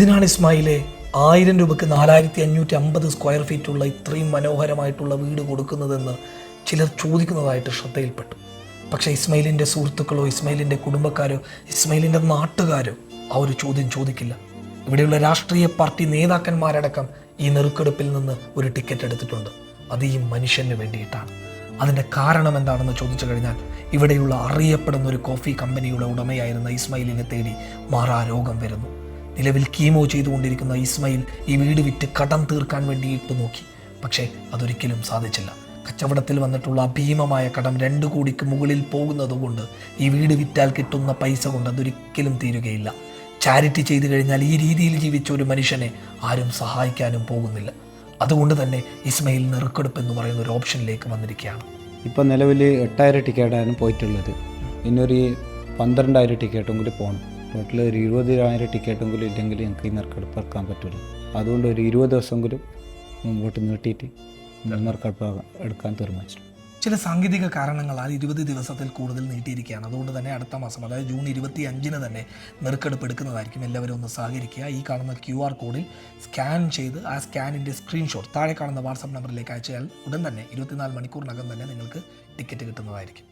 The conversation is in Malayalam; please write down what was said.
എന്തിനാണ് ഇസ്മായിലെ 1000 രൂപയ്ക്ക് 4550 സ്ക്വയർ ഫീറ്റുള്ള ഇത്രയും മനോഹരമായിട്ടുള്ള വീട് കൊടുക്കുന്നതെന്ന് ചിലർ ചോദിക്കുന്നതായിട്ട് ശ്രദ്ധയിൽപ്പെട്ടു. പക്ഷേ ഇസ്മായിലിൻ്റെ സുഹൃത്തുക്കളോ ഇസ്മായിലിൻ്റെ കുടുംബക്കാരോ ഇസ്മായിലിൻ്റെ നാട്ടുകാരോ ആ ഒരു ചോദ്യം ചോദിക്കില്ല. ഇവിടെയുള്ള രാഷ്ട്രീയ പാർട്ടി നേതാക്കന്മാരടക്കം ഈ നെറുക്കെടുപ്പിൽ നിന്ന് ഒരു ടിക്കറ്റ് എടുത്തിട്ടുണ്ട്. അത് ഈ മനുഷ്യന് വേണ്ടിയിട്ടാണ്. അതിൻ്റെ കാരണം എന്താണെന്ന് ചോദിച്ചു കഴിഞ്ഞാൽ, ഇവിടെയുള്ള അറിയപ്പെടുന്ന ഒരു കോഫി കമ്പനിയുടെ ഉടമയായിരുന്ന ഇസ്മായിലിനെ തേടി മാറാരോഗം വരുന്നു. നിലവിൽ കീമോ ചെയ്തുകൊണ്ടിരിക്കുന്ന ഇസ്മായിൽ ഈ വീട് വിറ്റ് കടം തീർക്കാൻ വേണ്ടി ഇട്ട് നോക്കി. പക്ഷേ അതൊരിക്കലും സാധിച്ചില്ല. കച്ചവടത്തിൽ വന്നിട്ടുള്ള ഭീമമായ കടം 2 കോടിക്ക് മുകളിൽ പോകുന്നതുകൊണ്ട് ഈ വീട് വിറ്റാൽ കിട്ടുന്ന പൈസ കൊണ്ട് അതൊരിക്കലും തീരുകയില്ല. ചാരിറ്റി ചെയ്തു കഴിഞ്ഞാൽ ഈ രീതിയിൽ ജീവിച്ച ഒരു മനുഷ്യനെ ആരും സഹായിക്കാനും പോകുന്നില്ല. അതുകൊണ്ട് തന്നെ ഇസ്മായിൽ നെറുക്കെടുപ്പ് എന്ന് പറയുന്ന ഒരു ഓപ്ഷനിലേക്ക് വന്നിരിക്കുകയാണ്. ഇപ്പോൾ നിലവിൽ 8000 ടിക്കറ്റാണ് പോയിട്ടുള്ളത്. ഇന്നൊരു 12000 ടിക്കറ്റും കൂടി പോകണം. ടോട്ടൽ ഒരു 20000 ടിക്കറ്റും കൂടി ഇല്ലെങ്കിൽ ഞങ്ങൾക്ക് ഈ നെറുക്കെടുപ്പ് ഇറക്കാൻ പറ്റില്ല. അതുകൊണ്ട് ഒരു 20 ദിവസം കൂടി മുമ്പോട്ട് നീട്ടിയിട്ട് നെറുക്കെടുപ്പ് എടുക്കാൻ തീരുമാനിച്ചു. ചില സാങ്കേതിക കാരണങ്ങളാൽ 20 ദിവസത്തിൽ കൂടുതൽ നീട്ടിയിരിക്കുകയാണ്. അതുകൊണ്ട് തന്നെ അടുത്ത മാസം, അതായത് ജൂൺ 25 തന്നെ നെറുക്കെടുപ്പ് എടുക്കുന്നതായിരിക്കും. എല്ലാവരും ഒന്ന് സഹകരിക്കുക. ഈ കാണുന്ന QR കോഡിൽ സ്കാൻ ചെയ്ത് ആ സ്കാനിൻ്റെ സ്ക്രീൻഷോട്ട് താഴെ കാണുന്ന വാട്സാപ്പ് നമ്പറിലേക്ക് അയച്ചാൽ ഉടൻ തന്നെ 24 മണിക്കൂറിനകം തന്നെ നിങ്ങൾക്ക് ടിക്കറ്റ് കിട്ടുന്നതായിരിക്കും.